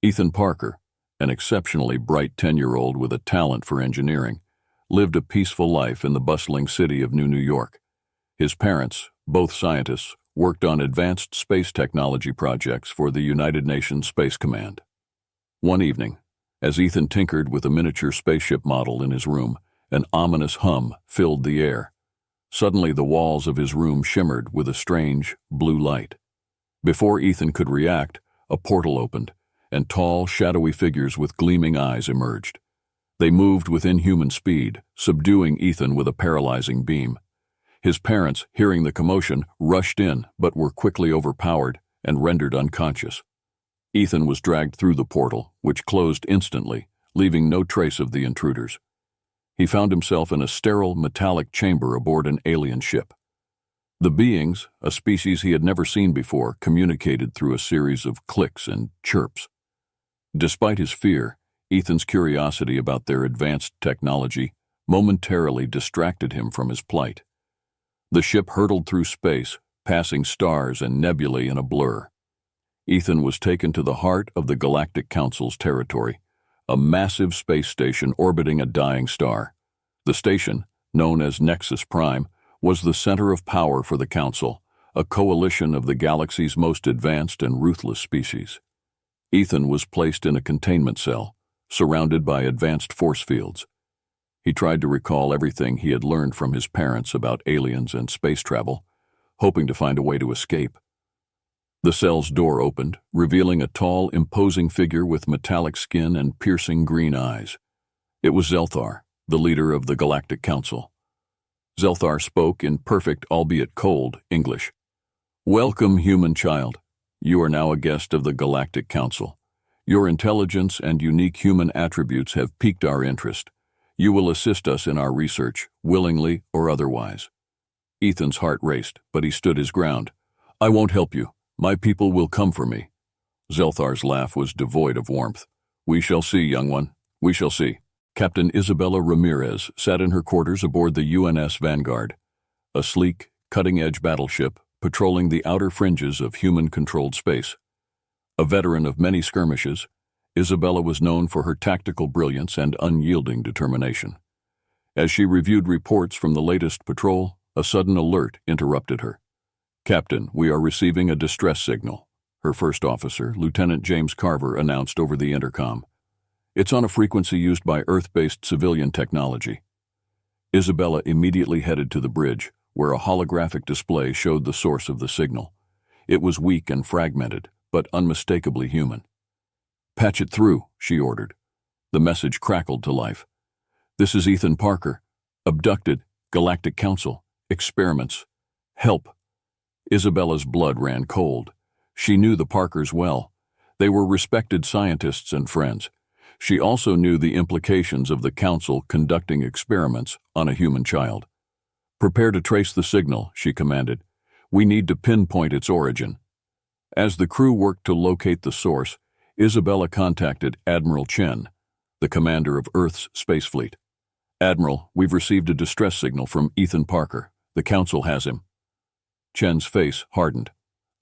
Ethan Parker, an exceptionally bright 10-year-old with a talent for engineering, lived a peaceful life in the bustling city of New York. His parents, both scientists, worked on advanced space technology projects for the United Nations Space Command. One evening, as Ethan tinkered with a miniature spaceship model in his room, an ominous hum filled the air. Suddenly, the walls of his room shimmered with a strange, blue light. Before Ethan could react, a portal opened, and tall, shadowy figures with gleaming eyes emerged. They moved with inhuman speed, subduing Ethan with a paralyzing beam. His parents, hearing the commotion, rushed in, but were quickly overpowered and rendered unconscious. Ethan was dragged through the portal, which closed instantly, leaving no trace of the intruders. He found himself in a sterile, metallic chamber aboard an alien ship. The beings, a species he had never seen before, communicated through a series of clicks and chirps. Despite his fear, Ethan's curiosity about their advanced technology momentarily distracted him from his plight. The ship hurtled through space, passing stars and nebulae in a blur. Ethan was taken to the heart of the Galactic Council's territory, a massive space station orbiting a dying star. The station, known as Nexus Prime, was the center of power for the Council, a coalition of the galaxy's most advanced and ruthless species. Ethan was placed in a containment cell, surrounded by advanced force fields. He tried to recall everything he had learned from his parents about aliens and space travel, hoping to find a way to escape. The cell's door opened, revealing a tall, imposing figure with metallic skin and piercing green eyes. It was Zelthar, the leader of the Galactic Council. Zelthar spoke in perfect, albeit cold, English. "Welcome, human child. You are now a guest of the Galactic Council. Your intelligence and unique human attributes have piqued our interest. You will assist us in our research, willingly or otherwise." Ethan's heart raced, but he stood his ground. "I won't help you. My people will come for me." Zelthar's laugh was devoid of warmth. "We shall see, young one. We shall see." Captain Isabella Ramirez sat in her quarters aboard the UNS Vanguard, a sleek, cutting-edge battleship patrolling the outer fringes of human-controlled space. A veteran of many skirmishes, Isabella was known for her tactical brilliance and unyielding determination. As she reviewed reports from the latest patrol, a sudden alert interrupted her. "Captain, we are receiving a distress signal," her first officer, Lieutenant James Carver, announced over the intercom. "It's on a frequency used by Earth-based civilian technology." Isabella immediately headed to the bridge, where a holographic display showed the source of the signal. It was weak and fragmented, but unmistakably human. "Patch it through," she ordered. The message crackled to life. "This is Ethan Parker. Abducted. Galactic Council. Experiments. Help." Isabella's blood ran cold. She knew the Parkers well. They were respected scientists and friends. She also knew the implications of the Council conducting experiments on a human child. "Prepare to trace the signal," she commanded. "We need to pinpoint its origin." As the crew worked to locate the source, Isabella contacted Admiral Chen, the commander of Earth's space fleet. "Admiral, we've received a distress signal from Ethan Parker. The Council has him." Chen's face hardened.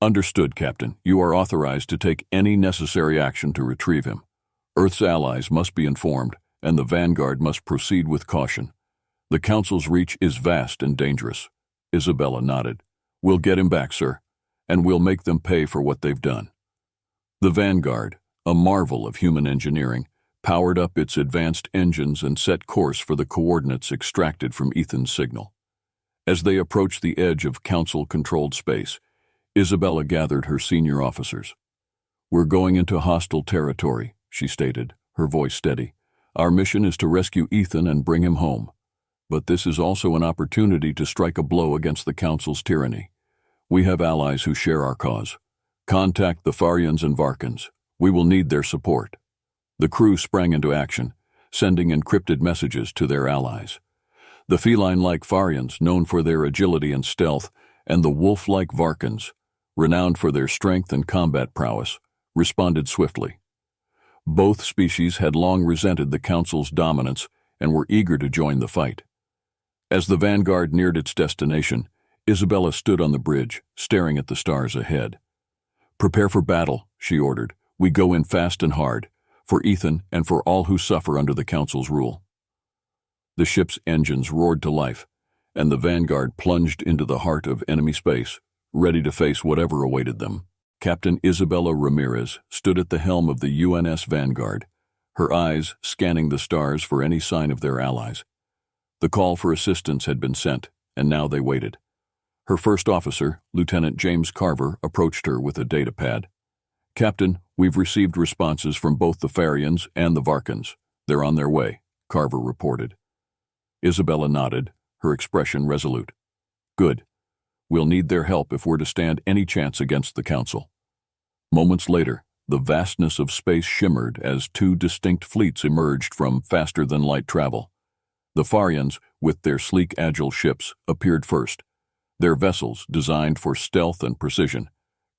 "Understood, Captain. You are authorized to take any necessary action to retrieve him. Earth's allies must be informed, and the Vanguard must proceed with caution. The Council's reach is vast and dangerous." Isabella nodded. "We'll get him back, sir, and we'll make them pay for what they've done." The Vanguard, a marvel of human engineering, powered up its advanced engines and set course for the coordinates extracted from Ethan's signal. As they approached the edge of Council-controlled space, Isabella gathered her senior officers. "We're going into hostile territory," she stated, her voice steady. "Our mission is to rescue Ethan and bring him home. But this is also an opportunity to strike a blow against the Council's tyranny. We have allies who share our cause. Contact the Farians and Varkans. We will need their support." The crew sprang into action, sending encrypted messages to their allies. The feline-like Farians, known for their agility and stealth, and the wolf-like Varkans, renowned for their strength and combat prowess, responded swiftly. Both species had long resented the Council's dominance and were eager to join the fight. As the Vanguard neared its destination, Isabella stood on the bridge, staring at the stars ahead. "Prepare for battle," she ordered. We go in fast and hard, for Ethan and for all who suffer under the Council's rule." The ship's engines roared to life, and the Vanguard plunged into the heart of enemy space, ready to face whatever awaited them. Captain Isabella Ramirez stood at the helm of the UNS Vanguard, her eyes scanning the stars for any sign of their allies. The call for assistance had been sent, and now they waited. Her first officer, Lieutenant James Carver, approached her with a data pad. "Captain, we've received responses from both the Farians and the Varkans. They're on their way," Carver reported. Isabella nodded, her expression resolute. "Good. We'll need their help if we're to stand any chance against the Council." Moments later, the vastness of space shimmered as two distinct fleets emerged from faster-than-light travel. The Farians, with their sleek, agile ships, appeared first. Their vessels, designed for stealth and precision,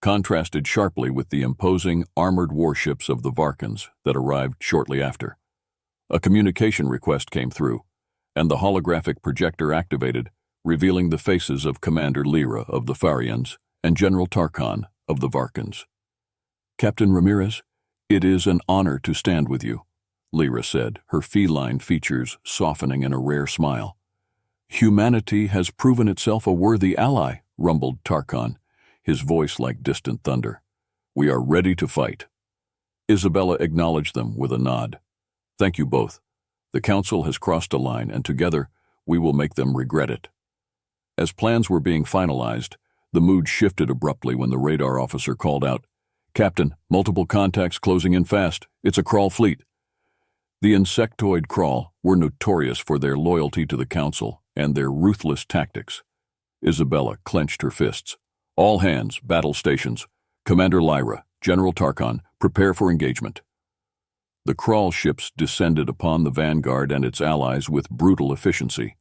contrasted sharply with the imposing, armored warships of the Varkans that arrived shortly after. A communication request came through, and the holographic projector activated, revealing the faces of Commander Lyra of the Farians and General Tarkhan of the Varkans. "Captain Ramirez, it is an honor to stand with you," Lyra said, her feline features softening in a rare smile. "Humanity has proven itself a worthy ally," rumbled Tarkhan, his voice like distant thunder. "We are ready to fight." Isabella acknowledged them with a nod. "Thank you both. The Council has crossed a line, and together we will make them regret it." As plans were being finalized, the mood shifted abruptly when the radar officer called out, "Captain, multiple contacts closing in fast. It's a Kraul fleet." The insectoid Kraul were notorious for their loyalty to the Council and their ruthless tactics. Isabella clenched her fists. "All hands, battle stations. Commander Lyra, General Tarkhan, prepare for engagement." The Kraul ships descended upon the Vanguard and its allies with brutal efficiency,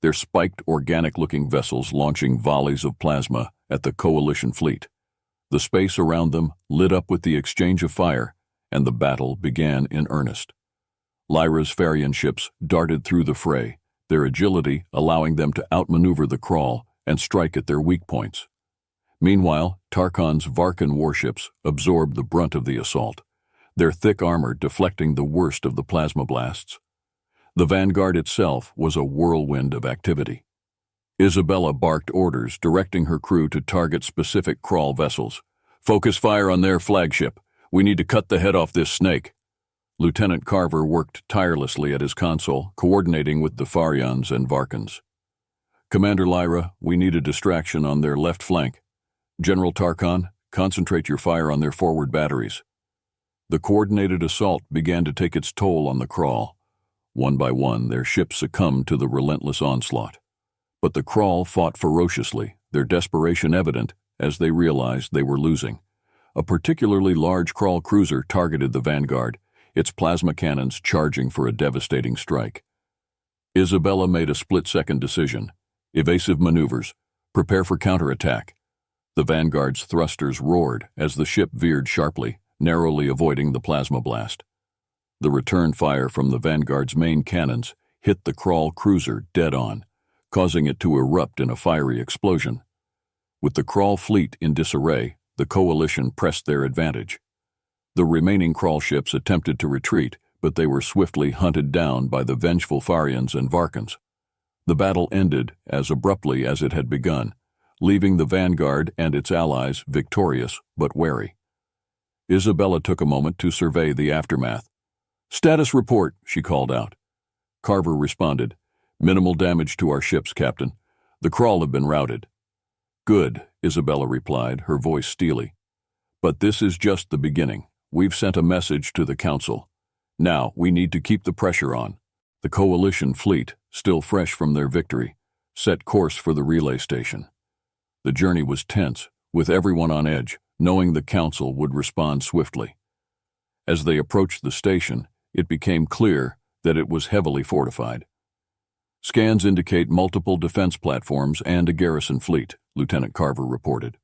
their spiked, organic-looking vessels launching volleys of plasma at the Coalition fleet. The space around them lit up with the exchange of fire, and the battle began in earnest. Lyra's Farian ships darted through the fray, their agility allowing them to outmaneuver the Kraul and strike at their weak points. Meanwhile, Tarkhan's Varkan warships absorbed the brunt of the assault, their thick armor deflecting the worst of the plasma blasts. The Vanguard itself was a whirlwind of activity. Isabella barked orders, directing her crew to target specific Kraul vessels. "Focus fire on their flagship. We need to cut the head off this snake." Lieutenant Carver worked tirelessly at his console, coordinating with the Farians and Varkans. "Commander Lyra, we need a distraction on their left flank. General Tarkhan, concentrate your fire on their forward batteries." The coordinated assault began to take its toll on the Kraul. One by one, their ships succumbed to the relentless onslaught. But the Kraul fought ferociously, their desperation evident as they realized they were losing. A particularly large Kraul cruiser targeted the Vanguard, its plasma cannons charging for a devastating strike. Isabella made a split-second decision. Evasive maneuvers. Prepare for counterattack. The Vanguard's thrusters roared as the ship veered sharply, narrowly avoiding the plasma blast. The return fire from the Vanguard's main cannons hit the Kraul cruiser dead on, causing it to erupt in a fiery explosion. With the Kraul fleet in disarray, the Coalition pressed their advantage. The remaining Kraul ships attempted to retreat, but they were swiftly hunted down by the vengeful Farians and Varkans. The battle ended as abruptly as it had begun, leaving the Vanguard and its allies victorious but wary. Isabella took a moment to survey the aftermath. "Status report," she called out. Carver responded, "Minimal damage to our ships, Captain. The Kraul have been routed." "Good," Isabella replied, her voice steely. "But this is just the beginning. We've sent a message to the Council. Now we need to keep the pressure on." The Coalition fleet, still fresh from their victory, set course for the relay station. The journey was tense, with everyone on edge, knowing the Council would respond swiftly. As they approached the station, it became clear that it was heavily fortified. "Scans indicate multiple defense platforms and a garrison fleet," Lieutenant Carver reported.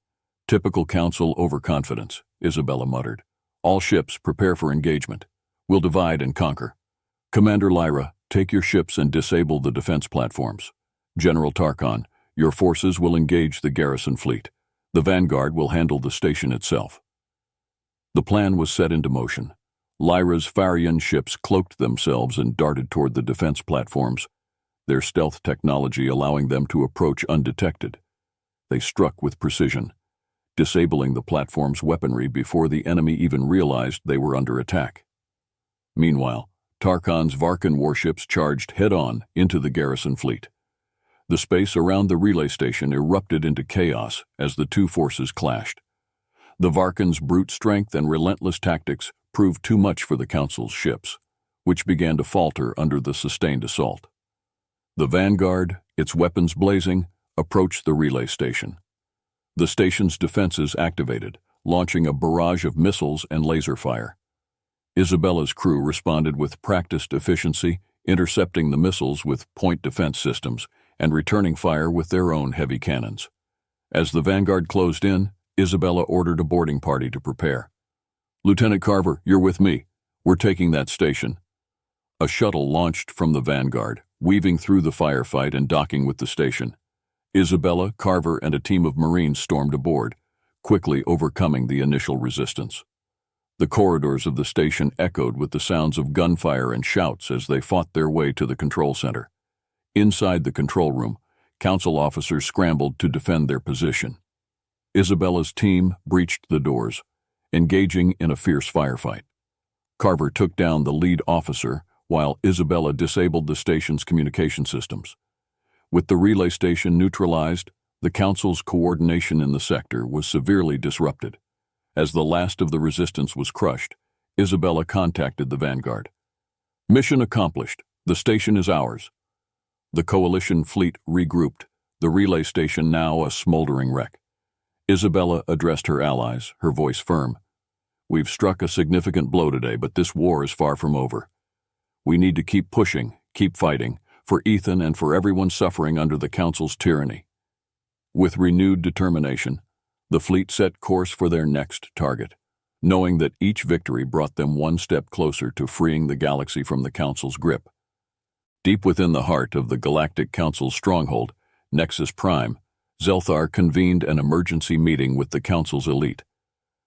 "Typical Council overconfidence," Isabella muttered. "All ships prepare for engagement. We'll divide and conquer. Commander Lyra, take your ships and disable the defense platforms. General Tarkhan, your forces will engage the garrison fleet. The Vanguard will handle the station itself." The plan was set into motion. Lyra's Farian ships cloaked themselves and darted toward the defense platforms, their stealth technology allowing them to approach undetected. They struck with precision, disabling the platform's weaponry before the enemy even realized they were under attack. Meanwhile, Tarkon's Varkan warships charged head-on into the garrison fleet. The space around the relay station erupted into chaos as the two forces clashed. The Varkan's brute strength and relentless tactics proved too much for the Council's ships, which began to falter under the sustained assault. The Vanguard, its weapons blazing, approached the relay station. The station's defenses activated, launching a barrage of missiles and laser fire. Isabella's crew responded with practiced efficiency, intercepting the missiles with point defense systems and returning fire with their own heavy cannons. As the Vanguard closed in, Isabella ordered a boarding party to prepare. "Lieutenant Carver, you're with me. We're taking that station." A shuttle launched from the Vanguard, weaving through the firefight and docking with the station. Isabella, Carver, and a team of Marines stormed aboard, quickly overcoming the initial resistance. The corridors of the station echoed with the sounds of gunfire and shouts as they fought their way to the control center. Inside the control room, Council officers scrambled to defend their position. Isabella's team breached the doors, engaging in a fierce firefight. Carver took down the lead officer, while Isabella disabled the station's communication systems. With the relay station neutralized, the Council's coordination in the sector was severely disrupted. As the last of the resistance was crushed, Isabella contacted the Vanguard. "Mission accomplished. The station is ours." The coalition fleet regrouped, the relay station now a smoldering wreck. Isabella addressed her allies, her voice firm. "We've struck a significant blow today, but this war is far from over. We need to keep pushing, keep fighting, for Ethan and for everyone suffering under the Council's tyranny." With renewed determination, the fleet set course for their next target, knowing that each victory brought them one step closer to freeing the galaxy from the Council's grip. Deep within the heart of the Galactic Council's stronghold, Nexus Prime, Zelthar convened an emergency meeting with the Council's elite.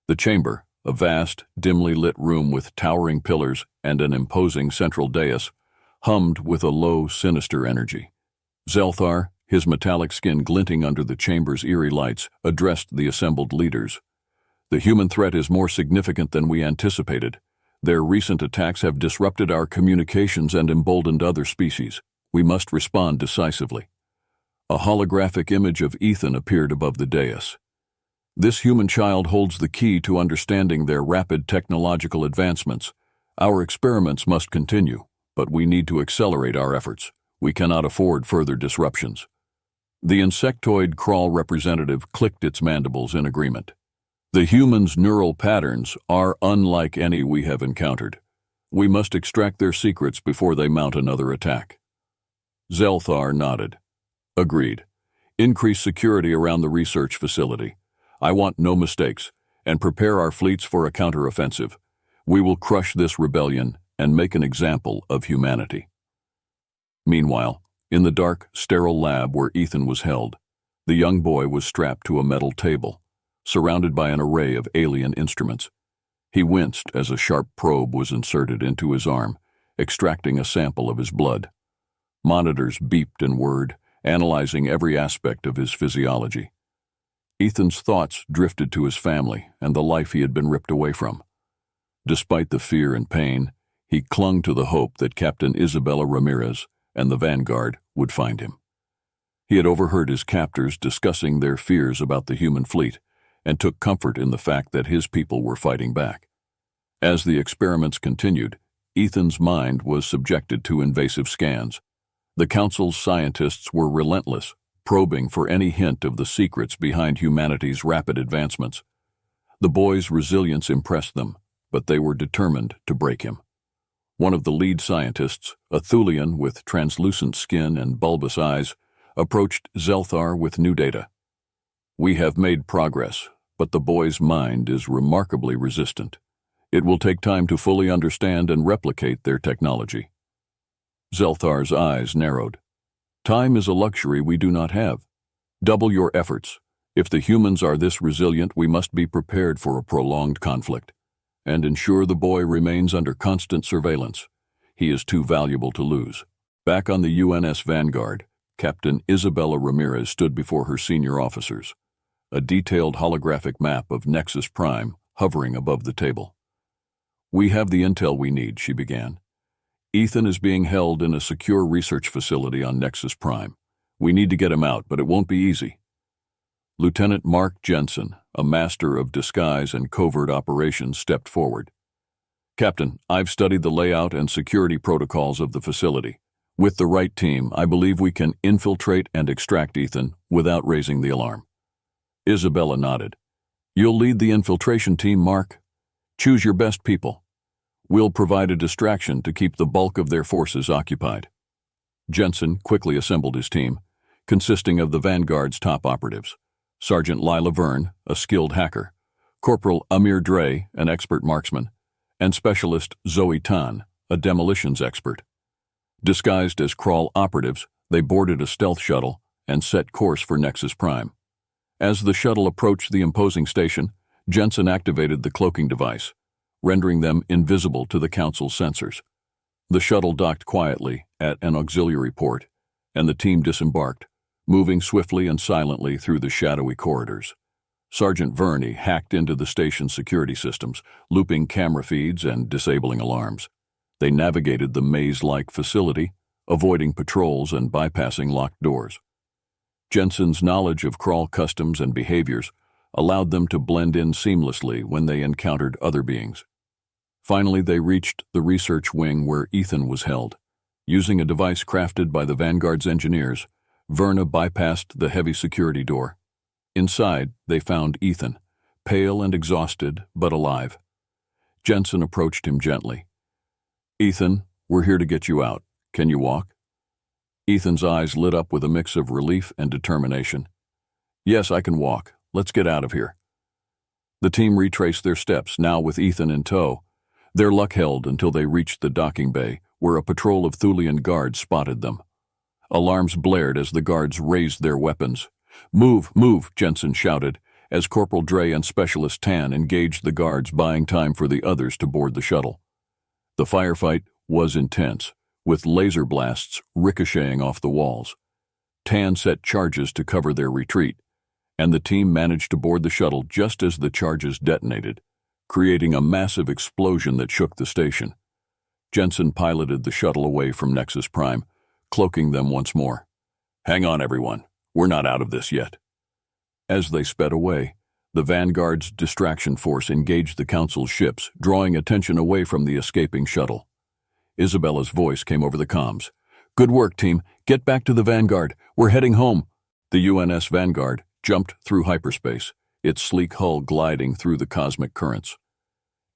The chamber, a vast, dimly lit room with towering pillars and an imposing central dais, hummed with a low, sinister energy. Zelthar, his metallic skin glinting under the chamber's eerie lights, addressed the assembled leaders. "The human threat is more significant than we anticipated. Their recent attacks have disrupted our communications and emboldened other species. We must respond decisively." A holographic image of Ethan appeared above the dais. "This human child holds the key to understanding their rapid technological advancements. Our experiments must continue, but we need to accelerate our efforts. We cannot afford further disruptions." The insectoid crawl representative clicked its mandibles in agreement. "The human's neural patterns are unlike any we have encountered. We must extract their secrets before they mount another attack." Zelthar nodded. "Agreed. Increase security around the research facility. I want no mistakes, and prepare our fleets for a counteroffensive. We will crush this rebellion and make an example of humanity." Meanwhile, in the dark, sterile lab where Ethan was held, the young boy was strapped to a metal table, surrounded by an array of alien instruments. He winced as a sharp probe was inserted into his arm, extracting a sample of his blood. Monitors beeped and whirred, analyzing every aspect of his physiology. Ethan's thoughts drifted to his family and the life he had been ripped away from. Despite the fear and pain, he clung to the hope that Captain Isabella Ramirez and the Vanguard would find him. He had overheard his captors discussing their fears about the human fleet and took comfort in the fact that his people were fighting back. As the experiments continued, Ethan's mind was subjected to invasive scans. The Council's scientists were relentless, probing for any hint of the secrets behind humanity's rapid advancements. The boy's resilience impressed them, but they were determined to break him. One of the lead scientists, a Thulian with translucent skin and bulbous eyes, approached Zelthar with new data. "We have made progress, but the boy's mind is remarkably resistant. It will take time to fully understand and replicate their technology." Zelthar's eyes narrowed. "Time is a luxury we do not have. Double your efforts. If the humans are this resilient, we must be prepared for a prolonged conflict." and ensure the boy remains under constant surveillance. He is too valuable to lose. Back on the UNS Vanguard, Captain Isabella Ramirez stood before her senior officers, a detailed holographic map of Nexus Prime hovering above the table. "We have the intel we need," she began. "Ethan is being held in a secure research facility on Nexus Prime. We need to get him out, but it won't be easy." Lieutenant Mark Jensen, a master of disguise and covert operations, stepped forward. "Captain, I've studied the layout and security protocols of the facility. With the right team, I believe we can infiltrate and extract Ethan without raising the alarm." Isabella nodded. "You'll lead the infiltration team, Mark. Choose your best people. We'll provide a distraction to keep the bulk of their forces occupied." Jensen quickly assembled his team, consisting of the Vanguard's top operatives: Sergeant Lila Verne, a skilled hacker; Corporal Amir Dre, an expert marksman; and Specialist Zoe Tan, a demolitions expert. Disguised as Krull operatives, they boarded a stealth shuttle and set course for Nexus Prime. As the shuttle approached the imposing station, Jensen activated the cloaking device, rendering them invisible to the Council's sensors. The shuttle docked quietly at an auxiliary port, and the team disembarked, moving swiftly and silently through the shadowy corridors. Sergeant Verney hacked into the station's security systems, looping camera feeds and disabling alarms. They navigated the maze-like facility, avoiding patrols and bypassing locked doors. Jensen's knowledge of Krull customs and behaviors allowed them to blend in seamlessly when they encountered other beings. Finally, they reached the research wing where Ethan was held. Using a device crafted by the Vanguard's engineers, Verna bypassed the heavy security door. Inside, they found Ethan, pale and exhausted, but alive. Jensen approached him gently. "Ethan, we're here to get you out. Can you walk?" Ethan's eyes lit up with a mix of relief and determination. "Yes, I can walk. Let's get out of here." The team retraced their steps, now with Ethan in tow. Their luck held until they reached the docking bay, where a patrol of Thulian guards spotted them. Alarms blared as the guards raised their weapons. "Move, move," Jensen shouted, as Corporal Dre and Specialist Tan engaged the guards, buying time for the others to board the shuttle. The firefight was intense, with laser blasts ricocheting off the walls. Tan set charges to cover their retreat, and the team managed to board the shuttle just as the charges detonated, creating a massive explosion that shook the station. Jensen piloted the shuttle away from Nexus Prime, cloaking them once more. "Hang on, everyone. We're not out of this yet." As they sped away, the Vanguard's distraction force engaged the Council's ships, drawing attention away from the escaping shuttle. Isabella's voice came over the comms. "Good work, team. Get back to the Vanguard. We're heading home." The UNS Vanguard jumped through hyperspace, its sleek hull gliding through the cosmic currents.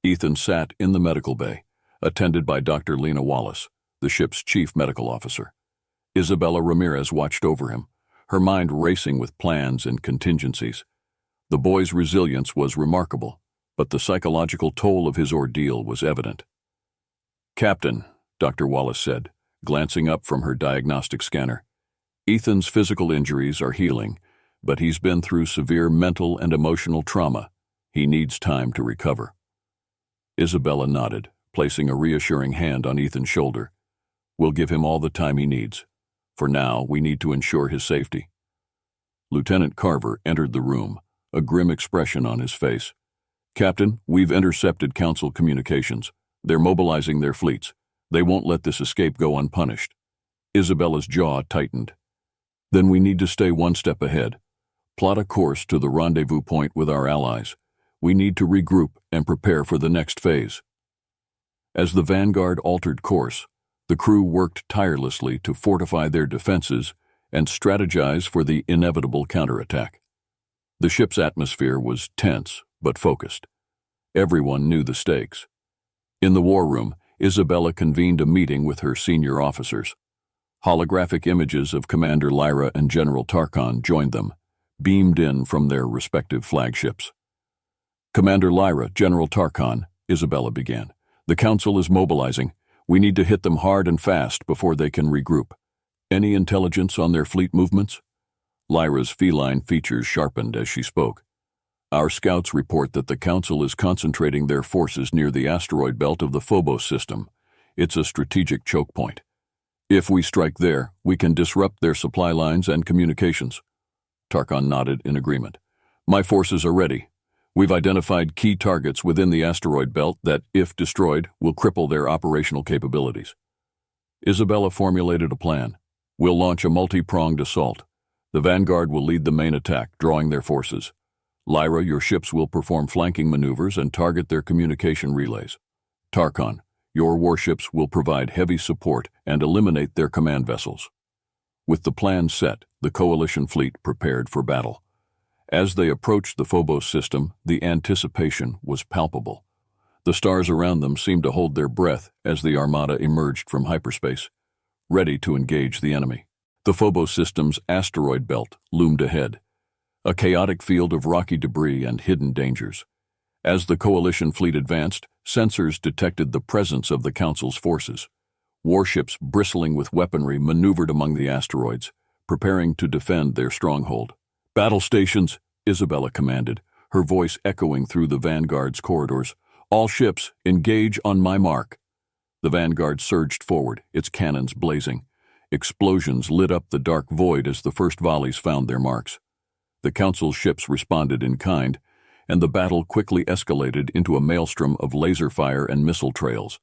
Ethan sat in the medical bay, attended by Dr. Lena Wallace, the ship's chief medical officer. Isabella Ramirez watched over him, her mind racing with plans and contingencies. The boy's resilience was remarkable, but the psychological toll of his ordeal was evident. "Captain," Dr. Wallace said, glancing up from her diagnostic scanner, "Ethan's physical injuries are healing, but he's been through severe mental and emotional trauma. He needs time to recover." Isabella nodded, placing a reassuring hand on Ethan's shoulder. "We'll give him all the time he needs. For now, we need to ensure his safety." Lieutenant Carver entered the room, a grim expression on his face. "Captain, we've intercepted Council communications. They're mobilizing their fleets. They won't let this escape go unpunished." Isabella's jaw tightened. "Then we need to stay one step ahead. Plot a course to the rendezvous point with our allies. We need to regroup and prepare for the next phase." As the Vanguard altered course, the crew worked tirelessly to fortify their defenses and strategize for the inevitable counterattack. The ship's atmosphere was tense but focused. Everyone knew the stakes. In the war room, Isabella convened a meeting with her senior officers. Holographic images of Commander Lyra and General Tarkon joined them, beamed in from their respective flagships. "Commander Lyra, General Tarkon," Isabella began, "the Council is mobilizing. We need to hit them hard and fast before they can regroup. Any intelligence on their fleet movements?" Lyra's feline features sharpened as she spoke. Our scouts report that the Council is concentrating their forces near the asteroid belt of the Phobos system. It's a strategic choke point. If we strike there, we can disrupt their supply lines and communications. Tarkhan nodded in agreement. My forces are ready. We've identified key targets within the asteroid belt that, if destroyed, will cripple their operational capabilities. Isabella formulated a plan. We'll launch a multi-pronged assault. The vanguard will lead the main attack, drawing their forces. Lyra, your ships will perform flanking maneuvers and target their communication relays. Tarkhan, your warships will provide heavy support and eliminate their command vessels. With the plan set, the Coalition fleet prepared for battle. As they approached the Phobos system, the anticipation was palpable. The stars around them seemed to hold their breath as the armada emerged from hyperspace, ready to engage the enemy. The Phobos system's asteroid belt loomed ahead, a chaotic field of rocky debris and hidden dangers. As the Coalition fleet advanced, sensors detected the presence of the Council's forces. Warships bristling with weaponry maneuvered among the asteroids, preparing to defend their stronghold. Battle stations, Isabella commanded, her voice echoing through the Vanguard's corridors. All ships, engage on my mark. The Vanguard surged forward, its cannons blazing. Explosions lit up the dark void as the first volleys found their marks. The Council's ships responded in kind, and the battle quickly escalated into a maelstrom of laser fire and missile trails.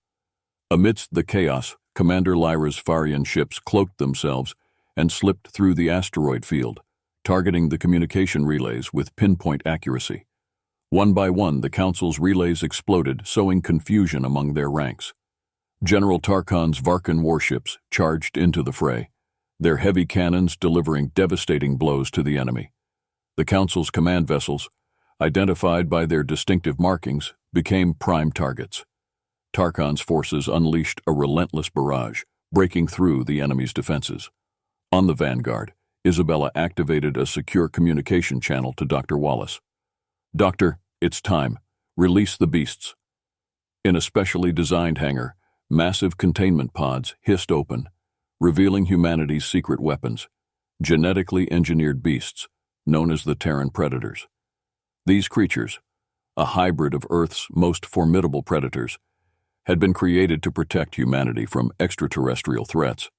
Amidst the chaos, Commander Lyra's Farian ships cloaked themselves and slipped through the asteroid field, targeting the communication relays with pinpoint accuracy. One by one, the Council's relays exploded, sowing confusion among their ranks. General Tarkhan's Varkan warships charged into the fray, their heavy cannons delivering devastating blows to the enemy. The Council's command vessels, identified by their distinctive markings, became prime targets. Tarkhan's forces unleashed a relentless barrage, breaking through the enemy's defenses. On the Vanguard, Isabella activated a secure communication channel to Dr. Wallace. Doctor, it's time. Release the beasts. In a specially designed hangar, massive containment pods hissed open, revealing humanity's secret weapons, genetically engineered beasts, known as the Terran predators. These creatures, a hybrid of Earth's most formidable predators, had been created to protect humanity from extraterrestrial threats.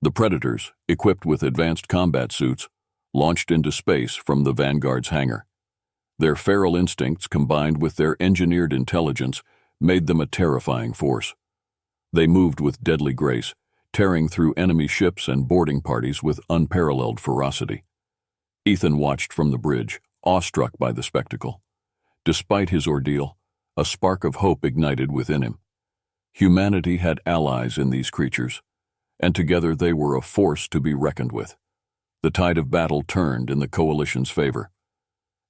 The predators, equipped with advanced combat suits, launched into space from the Vanguard's hangar. Their feral instincts combined with their engineered intelligence made them a terrifying force. They moved with deadly grace, tearing through enemy ships and boarding parties with unparalleled ferocity. Ethan watched from the bridge, awestruck by the spectacle. Despite his ordeal, a spark of hope ignited within him. Humanity had allies in these creatures, and together they were a force to be reckoned with. The tide of battle turned in the Coalition's favor.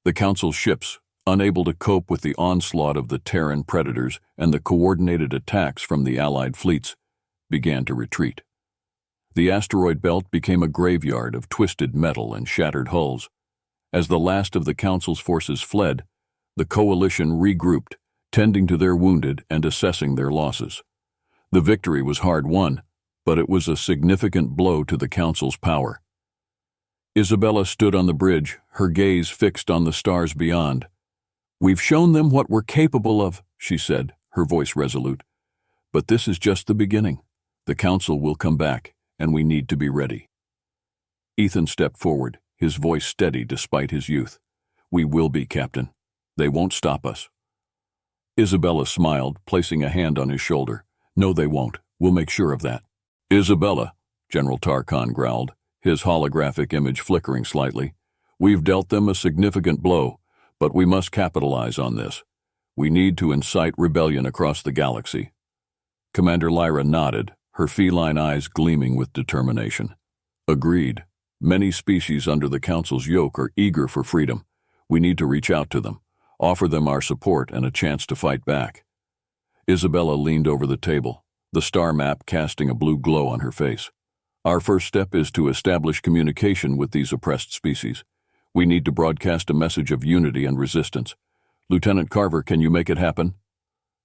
The Council's ships, unable to cope with the onslaught of the Terran predators and the coordinated attacks from the Allied fleets, began to retreat. The asteroid belt became a graveyard of twisted metal and shattered hulls. As the last of the Council's forces fled, the Coalition regrouped, tending to their wounded and assessing their losses. The victory was hard won, but it was a significant blow to the Council's power. Isabella stood on the bridge, her gaze fixed on the stars beyond. "We've shown them what we're capable of," she said, her voice resolute. "But this is just the beginning. The Council will come back, and we need to be ready." Ethan stepped forward, his voice steady despite his youth. "We will be, Captain. They won't stop us." Isabella smiled, placing a hand on his shoulder. "No, they won't. We'll make sure of that." "Isabella," General Tarkhan growled, his holographic image flickering slightly, "we've dealt them a significant blow, but we must capitalize on this. We need to incite rebellion across the galaxy." Commander Lyra nodded, her feline eyes gleaming with determination. "Agreed. Many species under the Council's yoke are eager for freedom. We need to reach out to them, offer them our support and a chance to fight back." Isabella leaned over the table, the star map casting a blue glow on her face. "Our first step is to establish communication with these oppressed species. We need to broadcast a message of unity and resistance. Lieutenant Carver, can you make it happen?"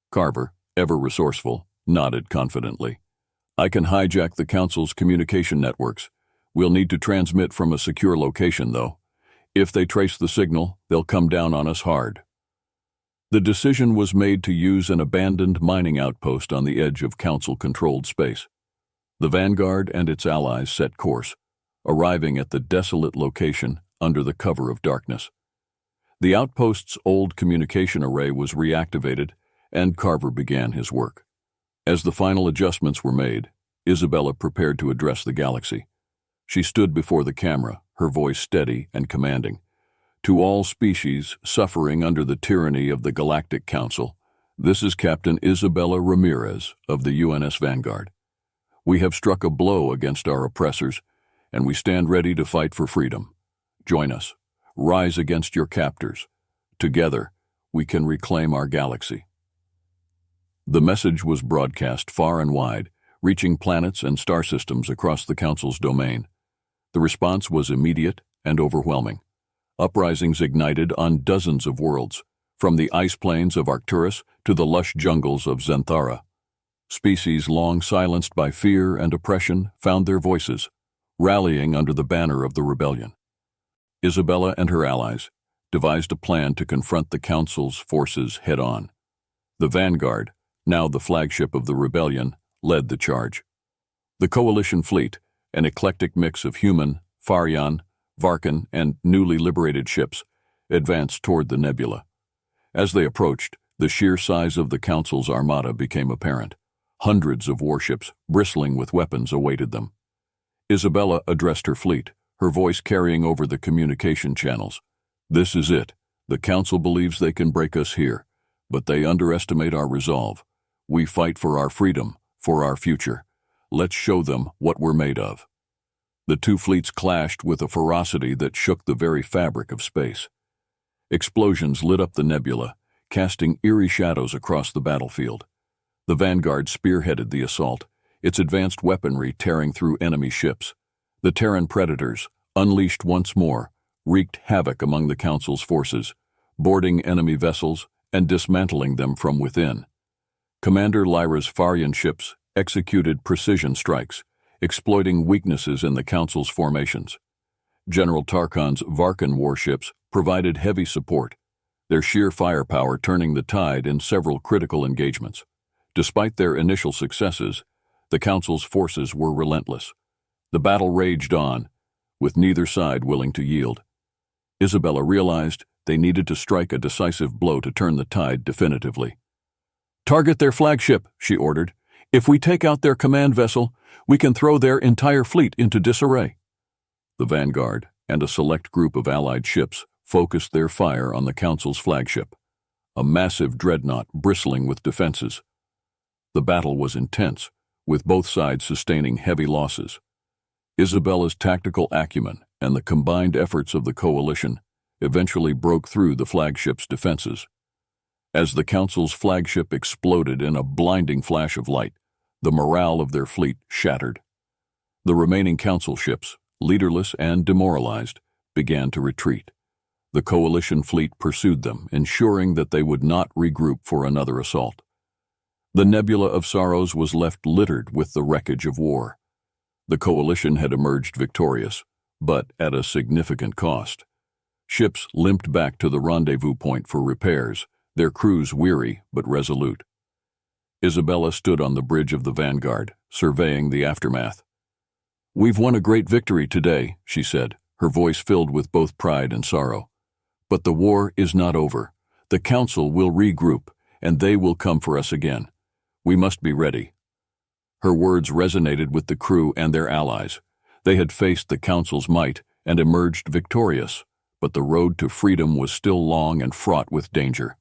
Carver, ever resourceful, nodded confidently. "I can hijack the Council's communication networks. We'll need to transmit from a secure location, though. If they trace the signal, they'll come down on us hard. The decision was made to use an abandoned mining outpost on the edge of Council-controlled space. The Vanguard and its allies set course, arriving at the desolate location under the cover of darkness. The outpost's old communication array was reactivated, and Carver began his work. As the final adjustments were made, Isabella prepared to address the galaxy. She stood before the camera, her voice steady and commanding. To all species suffering under the tyranny of the Galactic Council, this is Captain Isabella Ramirez of the UNS Vanguard. We have struck a blow against our oppressors, and we stand ready to fight for freedom. Join us. Rise against your captors. Together, we can reclaim our galaxy. The message was broadcast far and wide, reaching planets and star systems across the Council's domain. The response was immediate and overwhelming. Uprisings ignited on dozens of worlds, from the ice plains of Arcturus to the lush jungles of Xanthara. Species long silenced by fear and oppression found their voices, rallying under the banner of the rebellion. Isabella and her allies devised a plan to confront the Council's forces head-on. The Vanguard, now the flagship of the rebellion, led the charge. The Coalition fleet, an eclectic mix of human, Farian, Varkan, and newly liberated ships, advanced toward the nebula. As they approached, the sheer size of the Council's armada became apparent. Hundreds of warships, bristling with weapons, awaited them. Isabella addressed her fleet, her voice carrying over the communication channels. This is it. The Council believes they can break us here, but they underestimate our resolve. We fight for our freedom, for our future. Let's show them what we're made of. The two fleets clashed with a ferocity that shook the very fabric of space. Explosions lit up the nebula, casting eerie shadows across the battlefield. The Vanguard spearheaded the assault, its advanced weaponry tearing through enemy ships. The Terran predators, unleashed once more, wreaked havoc among the Council's forces, boarding enemy vessels and dismantling them from within. Commander Lyra's Farian ships executed precision strikes, exploiting weaknesses in the Council's formations. General Tarkhan's Varkan warships provided heavy support, their sheer firepower turning the tide in several critical engagements. Despite their initial successes, the Council's forces were relentless. The battle raged on, with neither side willing to yield. Isabella realized they needed to strike a decisive blow to turn the tide definitively. "Target their flagship," she ordered. "If we take out their command vessel, we can throw their entire fleet into disarray." The Vanguard and a select group of Allied ships focused their fire on the Council's flagship, a massive dreadnought bristling with defenses. The battle was intense, with both sides sustaining heavy losses. Isabella's tactical acumen and the combined efforts of the Coalition eventually broke through the flagship's defenses. As the Council's flagship exploded in a blinding flash of light, the morale of their fleet shattered. The remaining Council ships, leaderless and demoralized, began to retreat. The Coalition fleet pursued them, ensuring that they would not regroup for another assault. The Nebula of Sorrows was left littered with the wreckage of war. The Coalition had emerged victorious, but at a significant cost. Ships limped back to the rendezvous point for repairs, their crews weary but resolute. Isabella stood on the bridge of the Vanguard, surveying the aftermath. "We've won a great victory today," she said, her voice filled with both pride and sorrow. "But the war is not over. The Council will regroup, and they will come for us again. We must be ready." Her words resonated with the crew and their allies. They had faced the Council's might and emerged victorious, but the road to freedom was still long and fraught with danger.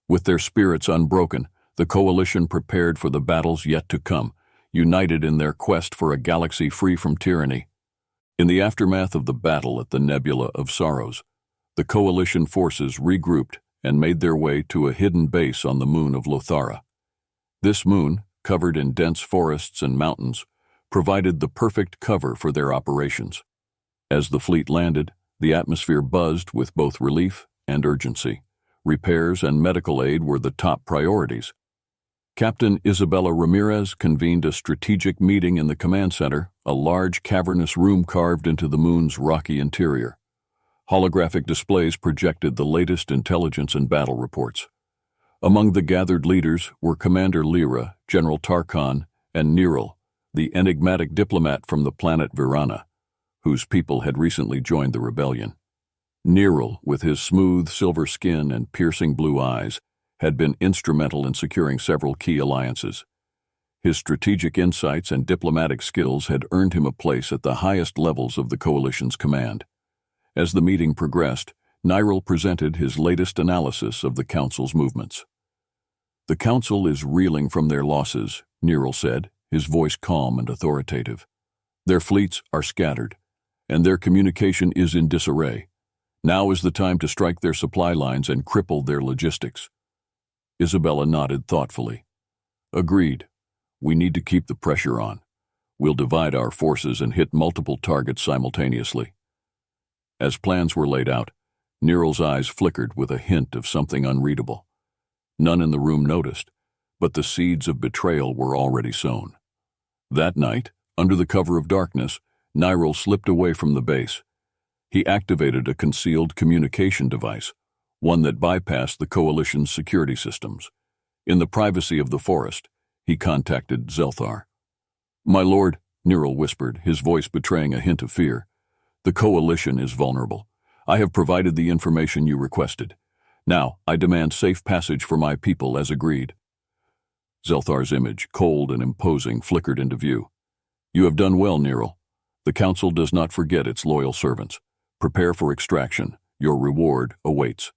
With their spirits unbroken, the Coalition prepared for the battles yet to come, united in their quest for a galaxy free from tyranny. In the aftermath of the battle at the Nebula of Sorrows, the Coalition forces regrouped and made their way to a hidden base on the moon of Lothara. This moon, covered in dense forests and mountains, provided the perfect cover for their operations. As the fleet landed, the atmosphere buzzed with both relief and urgency. Repairs and medical aid were the top priorities. Captain Isabella Ramirez convened a strategic meeting in the command center, a large cavernous room carved into the moon's rocky interior. Holographic displays projected the latest intelligence and battle reports. Among the gathered leaders were Commander Lyra, General Tarkhan, and Neril, the enigmatic diplomat from the planet Virana, whose people had recently joined the rebellion. Neril, with his smooth silver skin and piercing blue eyes, had been instrumental in securing several key alliances. His strategic insights and diplomatic skills had earned him a place at the highest levels of the Coalition's command. As the meeting progressed, Neril presented his latest analysis of the Council's movements. "The Council is reeling from their losses," Neril said, his voice calm and authoritative. "Their fleets are scattered, and their communication is in disarray. Now is the time to strike their supply lines and cripple their logistics." Isabella nodded thoughtfully. "Agreed. We need to keep the pressure on. We'll divide our forces and hit multiple targets simultaneously." As plans were laid out, Neril's eyes flickered with a hint of something unreadable. None in the room noticed, but the seeds of betrayal were already sown. That night, under the cover of darkness, Neril slipped away from the base. He activated a concealed communication device, one that bypassed the Coalition's security systems. In the privacy of the forest, he contacted Zelthar. "My lord," Neril whispered, his voice betraying a hint of fear, "the Coalition is vulnerable. I have provided the information you requested. Now, I demand safe passage for my people as agreed." Zelthar's image, cold and imposing, flickered into view. "You have done well, Neril. The Council does not forget its loyal servants. Prepare for extraction. Your reward awaits."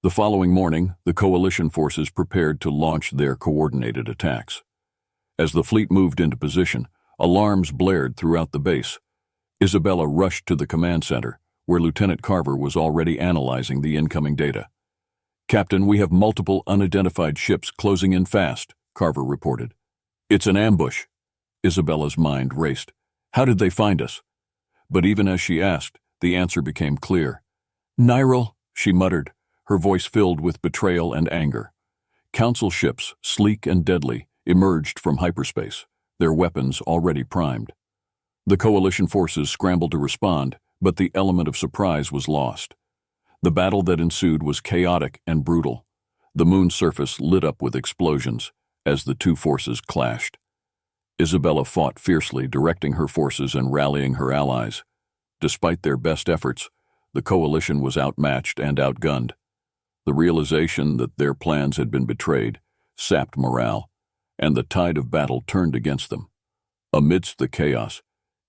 The following morning, the Coalition forces prepared to launch their coordinated attacks. As the fleet moved into position, alarms blared throughout the base. Isabella rushed to the command center, where Lieutenant Carver was already analyzing the incoming data. "Captain, we have multiple unidentified ships closing in fast," Carver reported. "It's an ambush." Isabella's mind raced. How did they find us? But even as she asked, the answer became clear. "Neril," she muttered, her voice filled with betrayal and anger. Council ships, sleek and deadly, emerged from hyperspace, their weapons already primed. The Coalition forces scrambled to respond, but the element of surprise was lost. The battle that ensued was chaotic and brutal. The moon's surface lit up with explosions as the two forces clashed. Isabella fought fiercely, directing her forces and rallying her allies. Despite their best efforts, the Coalition was outmatched and outgunned. The realization that their plans had been betrayed sapped morale, and the tide of battle turned against them. Amidst the chaos,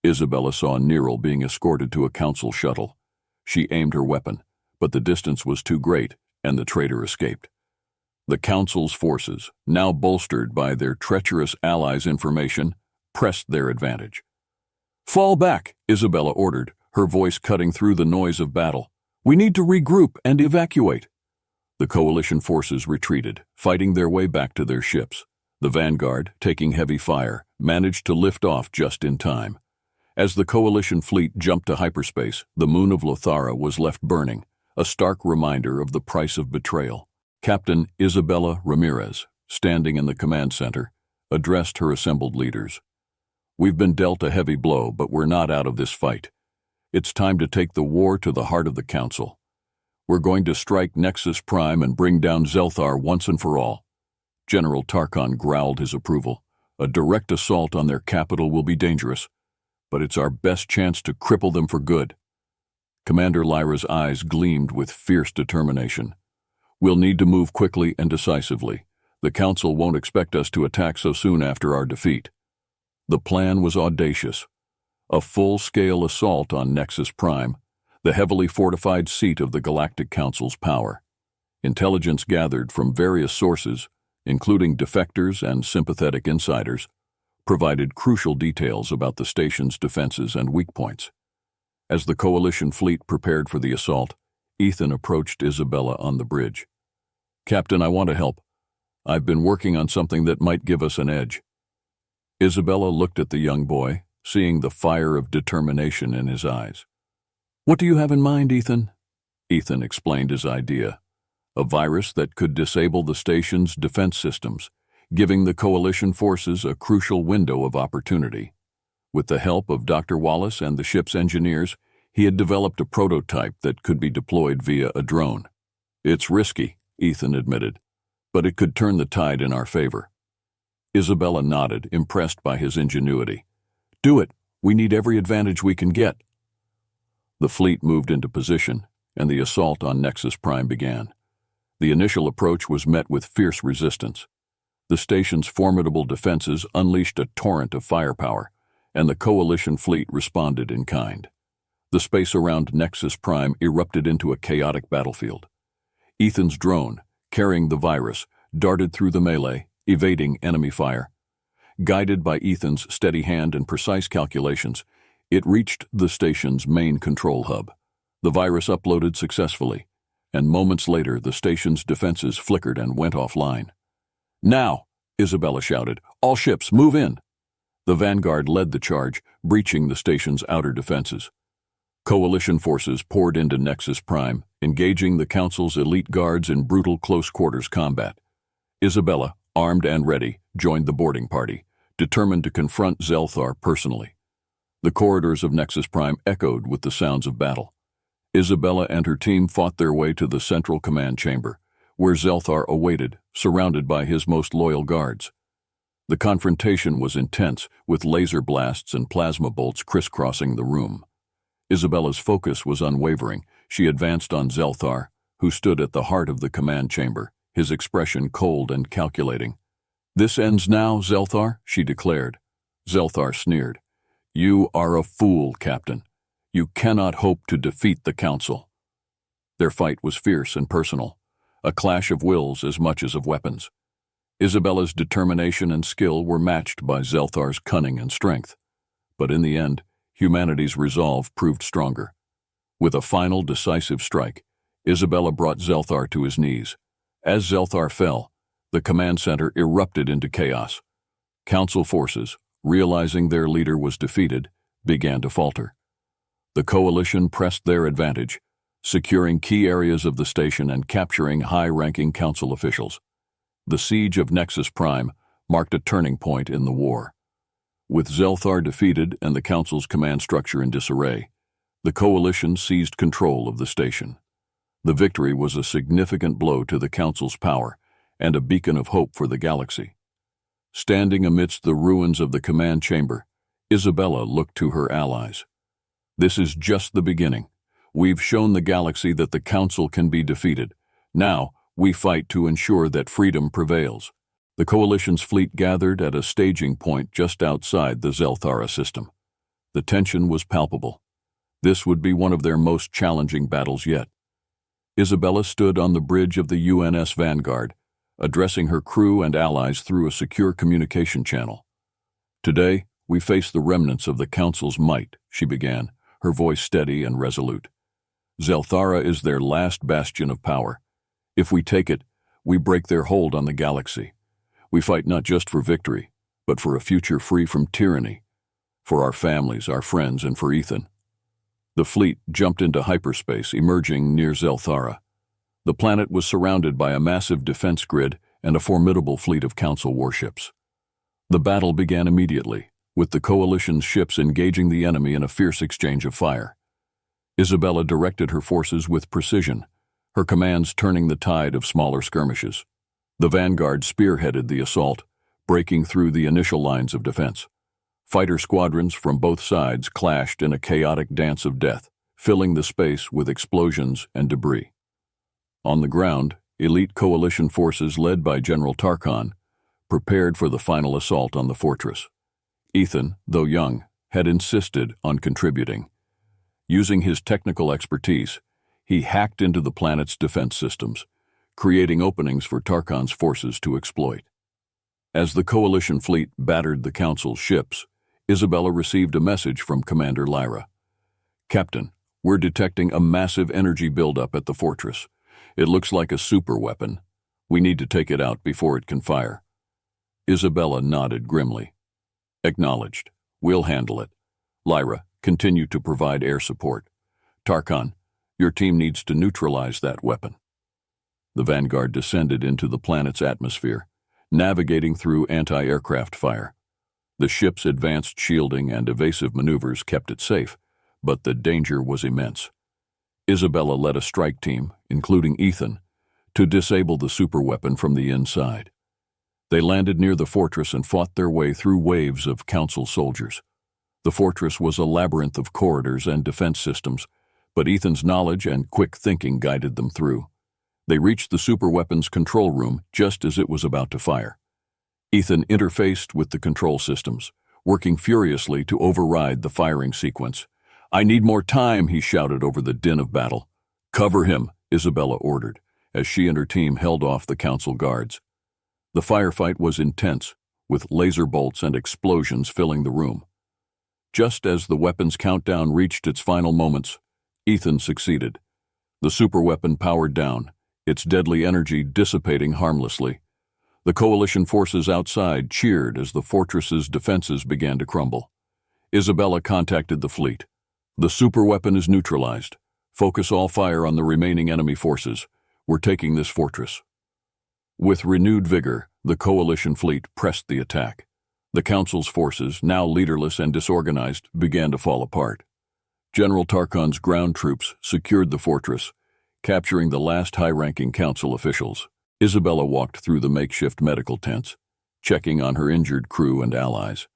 Isabella saw Neril being escorted to a Council shuttle. She aimed her weapon, but the distance was too great, and the traitor escaped. The Council's forces, now bolstered by their treacherous allies' information, pressed their advantage. "Fall back," Isabella ordered, her voice cutting through the noise of battle. "We need to regroup and evacuate." The Coalition forces retreated, fighting their way back to their ships. The Vanguard, taking heavy fire, managed to lift off just in time. As the Coalition fleet jumped to hyperspace, the moon of Lothara was left burning, a stark reminder of the price of betrayal. Captain Isabella Ramirez, standing in the command center, addressed her assembled leaders. "We've been dealt a heavy blow, but we're not out of this fight. It's time to take the war to the heart of the Council. We're going to strike Nexus Prime and bring down Zelthar once and for all." General Tarkhan growled his approval. "A direct assault on their capital will be dangerous, but it's our best chance to cripple them for good." Commander Lyra's eyes gleamed with fierce determination. "We'll need to move quickly and decisively. The Council won't expect us to attack so soon after our defeat." The plan was audacious. A full-scale assault on Nexus Prime, the heavily fortified seat of the Galactic Council's power. Intelligence gathered from various sources, including defectors and sympathetic insiders, provided crucial details about the station's defenses and weak points. As the Coalition fleet prepared for the assault, Ethan approached Isabella on the bridge. "Captain, I want to help. I've been working on something that might give us an edge." Isabella looked at the young boy, seeing the fire of determination in his eyes. "What do you have in mind, Ethan?" Ethan explained his idea. A virus that could disable the station's defense systems, giving the Coalition forces a crucial window of opportunity. With the help of Dr. Wallace and the ship's engineers, He had developed a prototype that could be deployed via a drone. "It's risky," Ethan admitted, "but it could turn the tide in our favor." Isabella nodded, impressed by his ingenuity. "Do it. We need every advantage we can get." The fleet moved into position, and the assault on Nexus Prime began. The initial approach was met with fierce resistance. The station's formidable defenses unleashed a torrent of firepower, and the Coalition fleet responded in kind. The space around Nexus Prime erupted into a chaotic battlefield. Ethan's drone, carrying the virus, darted through the melee, evading enemy fire. Guided by Ethan's steady hand and precise calculations, it reached the station's main control hub. The virus uploaded successfully, and moments later the station's defenses flickered and went offline. "Now!" Isabella shouted. "All ships, move in!" The Vanguard led the charge, breaching the station's outer defenses. Coalition forces poured into Nexus Prime, engaging the Council's elite guards in brutal close-quarters combat. Isabella, armed and ready, joined the boarding party, determined to confront Zelthar personally. The corridors of Nexus Prime echoed with the sounds of battle. Isabella and her team fought their way to the central command chamber, where Zelthar awaited, surrounded by his most loyal guards. The confrontation was intense, with laser blasts and plasma bolts crisscrossing the room. Isabella's focus was unwavering. She advanced on Zelthar, who stood at the heart of the command chamber, his expression cold and calculating. "This ends now, Zelthar," she declared. Zelthar sneered. "You are a fool, Captain. You cannot hope to defeat the Council." Their fight was fierce and personal, a clash of wills as much as of weapons. Isabella's determination and skill were matched by Zelthar's cunning and strength. But in the end, humanity's resolve proved stronger. With a final decisive strike, Isabella brought Zelthar to his knees. As Zelthar fell, the command center erupted into chaos. Council forces, realizing their leader was defeated, began to falter. The Coalition pressed their advantage, securing key areas of the station and capturing high-ranking Council officials. The siege of Nexus Prime marked a turning point in the war. With Zelthar defeated and the Council's command structure in disarray, the Coalition seized control of the station. The victory was a significant blow to the Council's power and a beacon of hope for the galaxy. Standing amidst the ruins of the command chamber, Isabella looked to her allies. "This is just the beginning. We've shown the galaxy that the Council can be defeated. Now, we fight to ensure that freedom prevails." The Coalition's fleet gathered at a staging point just outside the Zelthara system. The tension was palpable. This would be one of their most challenging battles yet. Isabella stood on the bridge of the UNS Vanguard, addressing her crew and allies through a secure communication channel. "Today, we face the remnants of the Council's might," she began, her voice steady and resolute. "Zelthara is their last bastion of power. If we take it, we break their hold on the galaxy. We fight not just for victory, but for a future free from tyranny, for our families, our friends, and for Ethan." The fleet jumped into hyperspace, emerging near Zelthara. The planet was surrounded by a massive defense grid and a formidable fleet of Council warships. The battle began immediately, with the Coalition's ships engaging the enemy in a fierce exchange of fire. Isabella directed her forces with precision, her commands turning the tide of smaller skirmishes. The Vanguard spearheaded the assault, breaking through the initial lines of defense. Fighter squadrons from both sides clashed in a chaotic dance of death, filling the space with explosions and debris. On the ground, elite Coalition forces led by General Tarkhan prepared for the final assault on the fortress. Ethan, though young, had insisted on contributing. Using his technical expertise, he hacked into the planet's defense systems, creating openings for Tarkhan's forces to exploit. As the Coalition fleet battered the Council's ships, Isabella received a message from Commander Lyra. "Captain, we're detecting a massive energy buildup at the fortress. It looks like a superweapon. We need to take it out before it can fire." Isabella nodded grimly. "Acknowledged. We'll handle it. Lyra, continue to provide air support. Tarkhan, your team needs to neutralize that weapon." The Vanguard descended into the planet's atmosphere, navigating through anti-aircraft fire. The ship's advanced shielding and evasive maneuvers kept it safe, but the danger was immense. Isabella led a strike team, including Ethan, to disable the superweapon from the inside. They landed near the fortress and fought their way through waves of Council soldiers. The fortress was a labyrinth of corridors and defense systems, but Ethan's knowledge and quick thinking guided them through. They reached the superweapon's control room just as it was about to fire. Ethan interfaced with the control systems, working furiously to override the firing sequence. "I need more time," he shouted over the din of battle. "Cover him," Isabella ordered, as she and her team held off the Council guards. The firefight was intense, with laser bolts and explosions filling the room. Just as the weapon's countdown reached its final moments, Ethan succeeded. The superweapon powered down, its deadly energy dissipating harmlessly. The coalition forces outside cheered as the fortress's defenses began to crumble. Isabella contacted the fleet. "The superweapon is neutralized. Focus all fire on the remaining enemy forces. We're taking this fortress." With renewed vigor, the coalition fleet pressed the attack. The Council's forces, now leaderless and disorganized, began to fall apart. General Tarkhan's ground troops secured the fortress, capturing the last high-ranking Council officials. Isabella walked through the makeshift medical tents, checking on her injured crew and allies.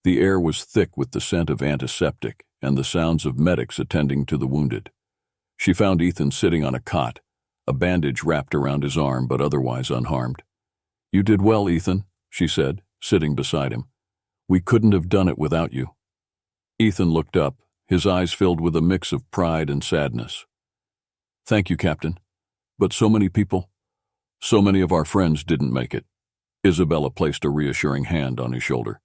The air was thick with the scent of antiseptic and the sounds of medics attending to the wounded. She found Ethan sitting on a cot, a bandage wrapped around his arm but otherwise unharmed. "You did well, Ethan," she said, sitting beside him. "We couldn't have done it without you." Ethan looked up, his eyes filled with a mix of pride and sadness. "Thank you, Captain. But so many people, so many of our friends didn't make it." Isabella placed a reassuring hand on his shoulder.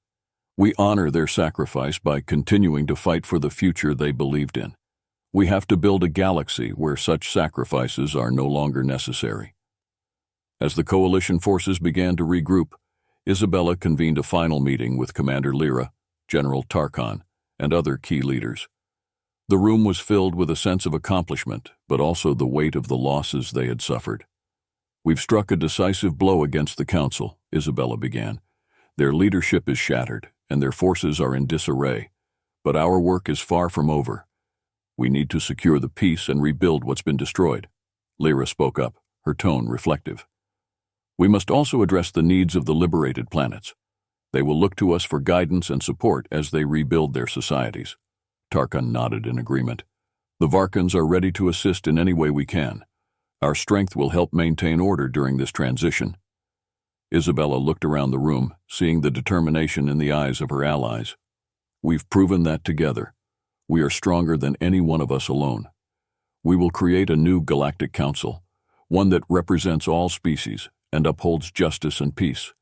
"We honor their sacrifice by continuing to fight for the future they believed in. We have to build a galaxy where such sacrifices are no longer necessary." As the coalition forces began to regroup, Isabella convened a final meeting with Commander Lyra, General Tarkhan, and other key leaders. The room was filled with a sense of accomplishment, but also the weight of the losses they had suffered. "We've struck a decisive blow against the Council," Isabella began. "Their leadership is shattered, and their forces are in disarray. But our work is far from over. We need to secure the peace and rebuild what's been destroyed." Lyra spoke up, her tone reflective. "We must also address the needs of the liberated planets. They will look to us for guidance and support as they rebuild their societies." Tarkhan nodded in agreement. "The Varkans are ready to assist in any way we can. Our strength will help maintain order during this transition." Isabella looked around the room, seeing the determination in the eyes of her allies. "We've proven that together. We are stronger than any one of us alone. We will create a new Galactic Council, one that represents all species and upholds justice and peace."